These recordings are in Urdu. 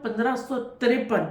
1553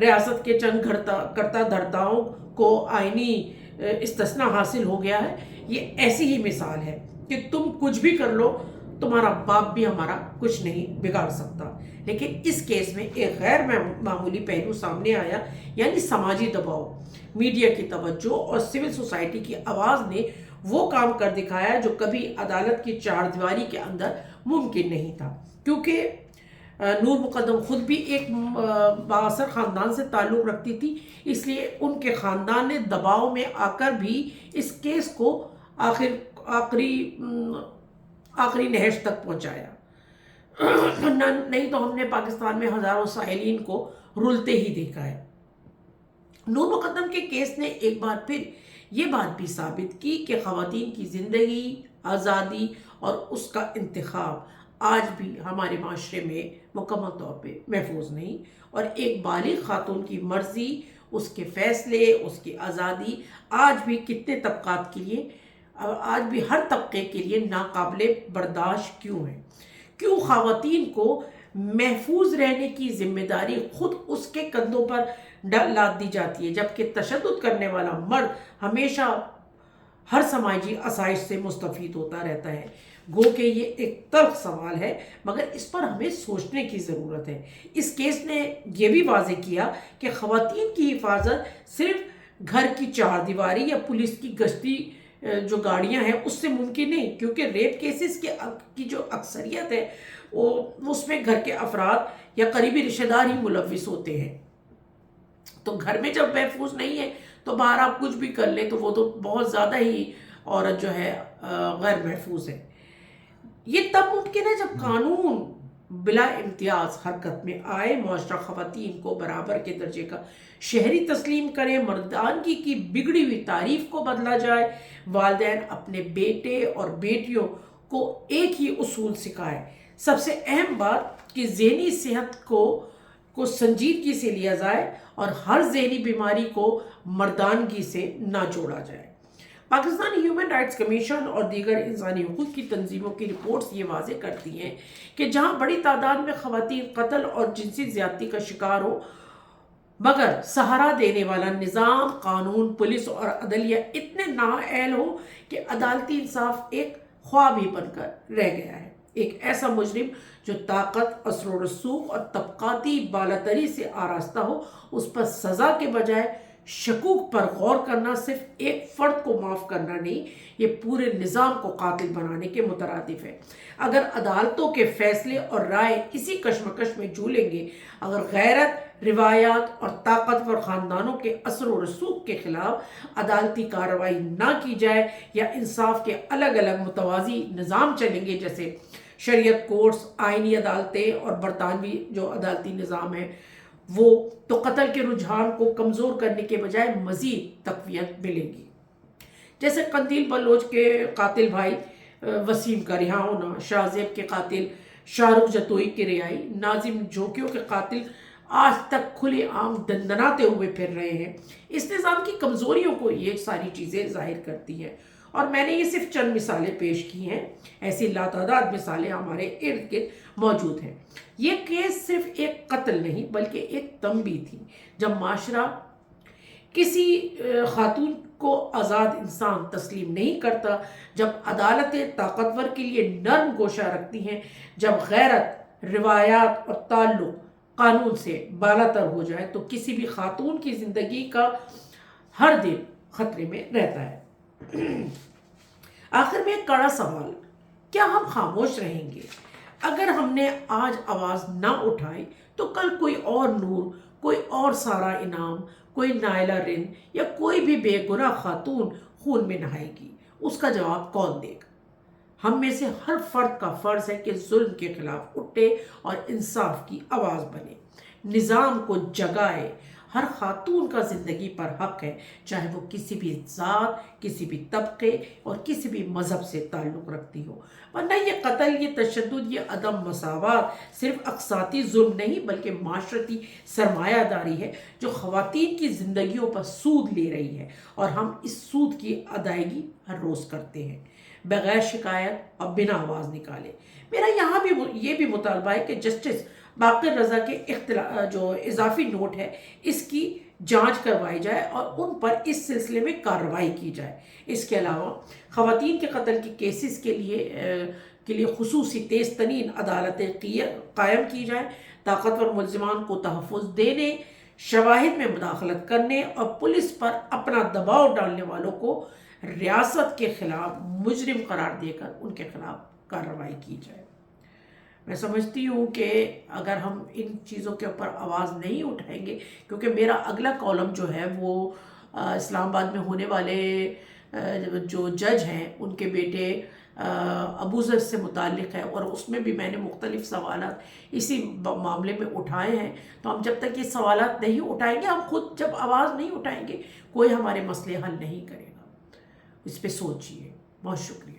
ریاست کے چند کرتا دھرتاؤں کو آئینی استثناء حاصل ہو گیا ہے، یہ ایسی ہی مثال ہے کہ تم کچھ بھی کر لو، تمہارا باپ بھی ہمارا کچھ نہیں بگاڑ سکتا۔ لیکن اس کیس میں ایک غیر معمولی پہلو سامنے آیا، یعنی سماجی دباؤ۔ میڈیا کی توجہ اور سول سوسائٹی کی آواز نے وہ کام کر دکھایا جو کبھی عدالت کی چار دیواری کے اندر ممکن نہیں تھا۔ کیونکہ نور مقدم خود بھی ایک بااثر خاندان سے تعلق رکھتی تھی، اس لیے ان کے خاندان نے دباؤ میں آ کر بھی اس کیس کو آخری نہج تک پہنچایا۔ نہیں تو ہم نے پاکستان میں ہزاروں سائلین کو رلتے ہی دیکھا ہے۔ نور مقدم کے کیس نے ایک بار پھر یہ بات بھی ثابت کی کہ خواتین کی زندگی، آزادی اور اس کا انتخاب آج بھی ہمارے معاشرے میں مکمل طور پہ محفوظ نہیں، اور ایک بالغ خاتون کی مرضی، اس کے فیصلے، اس کی آزادی آج بھی کتنے طبقات کے لیے، آج بھی ہر طبقے کے لیے ناقابل برداشت کیوں ہے؟ کیوں خواتین کو محفوظ رہنے کی ذمہ داری خود اس کے کندھوں پر لاد دی جاتی ہے، جبکہ تشدد کرنے والا مرد ہمیشہ ہر سماجی آسائش سے مستفید ہوتا رہتا ہے؟ گو کہ یہ ایک تلخ سوال ہے، مگر اس پر ہمیں سوچنے کی ضرورت ہے۔ اس کیس نے یہ بھی واضح کیا کہ خواتین کی حفاظت صرف گھر کی چار دیواری یا پولیس کی گشتی جو گاڑیاں ہیں اس سے ممکن نہیں، کیونکہ ریپ کیسز کی جو اکثریت ہے اس میں گھر کے افراد یا قریبی رشتہ دار ہی ملوث ہوتے ہیں۔ تو گھر میں جب محفوظ نہیں ہے تو باہر آپ کچھ بھی کر لیں تو وہ تو بہت زیادہ ہی عورت جو ہے غیر محفوظ ہے۔ یہ تب ممکن ہے جب قانون بلا امتیاز حرکت میں آئے، معاشرہ خواتین کو برابر کے درجے کا شہری تسلیم کرے، مردانگی کی بگڑی ہوئی تعریف کو بدلا جائے، والدین اپنے بیٹے اور بیٹیوں کو ایک ہی اصول سکھائے۔ سب سے اہم بات کہ ذہنی صحت کو سنجیدگی سے لیا جائے اور ہر ذہنی بیماری کو مردانگی سے نہ جوڑا جائے۔ پاکستانی ہیومن رائٹس کمیشن اور دیگر انسانی حقوق کی تنظیموں کی رپورٹس یہ واضح کرتی ہیں کہ جہاں بڑی تعداد میں خواتین قتل اور جنسی زیادتی کا شکار ہو، مگر سہارا دینے والا نظام، قانون، پولیس اور عدلیہ اتنے نااہل ہو کہ عدالتی انصاف ایک خواب ہی بن کر رہ گیا ہے۔ ایک ایسا مجرم جو طاقت، اثر و رسوخ اور طبقاتی بالاتری سے آراستہ ہو، اس پر سزا کے بجائے شکوک پر غور کرنا صرف ایک فرد کو معاف کرنا نہیں، یہ پورے نظام کو قاتل بنانے کے مترادف ہے۔ اگر عدالتوں کے فیصلے اور رائے اسی کشمکش میں جھولیں گے، اگر غیرت، روایات اور طاقتور خاندانوں کے اثر و رسوخ کے خلاف عدالتی کارروائی نہ کی جائے، یا انصاف کے الگ الگ متوازی نظام چلیں گے، جیسے شریعت کورٹس، آئینی عدالتیں اور برطانوی جو عدالتی نظام ہے وہ، تو قتل کے رجحان کو کمزور کرنے کے بجائے مزید تقویت ملے گی۔ جیسے قندیل بلوچ کے قاتل بھائی وسیم کا رہا ہونا، شاہ زیب کے قاتل شاہ رخ جتوئی کی رہائی، ناظم جھوکیوں کے قاتل آج تک کھلے عام دندناتے ہوئے پھر رہے ہیں، اس نظام کی کمزوریوں کو یہ ساری چیزیں ظاہر کرتی ہیں۔ اور میں نے یہ صرف چند مثالیں پیش کی ہیں، ایسی لاتعداد مثالیں ہمارے ارد گرد موجود ہیں۔ یہ کیس صرف ایک قتل نہیں بلکہ ایک تنبیہ تھی۔ جب معاشرہ کسی خاتون کو آزاد انسان تسلیم نہیں کرتا، جب عدالتیں طاقتور کے لیے نرم گوشہ رکھتی ہیں، جب غیرت، روایات اور تعلق قانون سے بالاتر ہو جائے، تو کسی بھی خاتون کی زندگی کا ہر دن خطرے میں رہتا ہے۔ آخر میں ایک کڑا سوال، کیا ہم خاموش رہیں گے؟ اگر ہم نے آج آواز نہ اٹھائی تو کل کوئی اور نور، کوئی اور سارا انعام، کوئی نائلہ رند یا کوئی بھی بے گناہ خاتون خون میں نہائے گی۔ اس کا جواب کون دے گا؟ ہم میں سے ہر فرد کا فرض ہے کہ ظلم کے خلاف اٹھے اور انصاف کی آواز بنے، نظام کو جگائے۔ ہر خاتون کا زندگی پر حق ہے، چاہے وہ کسی بھی ذات، کسی بھی طبقے اور کسی بھی مذہب سے تعلق رکھتی ہو۔ ورنہ یہ قتل، یہ تشدد، یہ عدم مساوات صرف اقساطی ظلم نہیں بلکہ معاشرتی سرمایہ داری ہے جو خواتین کی زندگیوں پر سود لے رہی ہے، اور ہم اس سود کی ادائیگی ہر روز کرتے ہیں بغیر شکایت اور بنا آواز نکالے۔ میرا یہاں بھی یہ بھی مطالبہ ہے کہ جسٹس باقر رضا کے جو اضافی نوٹ ہے اس کی جانچ کروائی جائے اور ان پر اس سلسلے میں کارروائی کی جائے۔ اس کے علاوہ خواتین کے قتل کے کیسز کے لیے خصوصی تیز ترین عدالتیں قائم کی جائیں، طاقتور ملزمان کو تحفظ دینے، شواہد میں مداخلت کرنے اور پولیس پر اپنا دباؤ ڈالنے والوں کو ریاست کے خلاف مجرم قرار دے کر ان کے خلاف کارروائی کی جائے۔ میں سمجھتی ہوں کہ اگر ہم ان چیزوں کے اوپر آواز نہیں اٹھائیں گے، کیونکہ میرا اگلا کالم جو ہے وہ اسلام آباد میں ہونے والے جو جج ہیں ان کے بیٹے ابوذر سے متعلق ہے، اور اس میں بھی میں نے مختلف سوالات اسی معاملے میں اٹھائے ہیں۔ تو ہم جب تک یہ سوالات نہیں اٹھائیں گے، ہم خود جب آواز نہیں اٹھائیں گے، کوئی ہمارے مسئلے حل نہیں کرے گا۔ اس پہ سوچئے۔ بہت شکریہ۔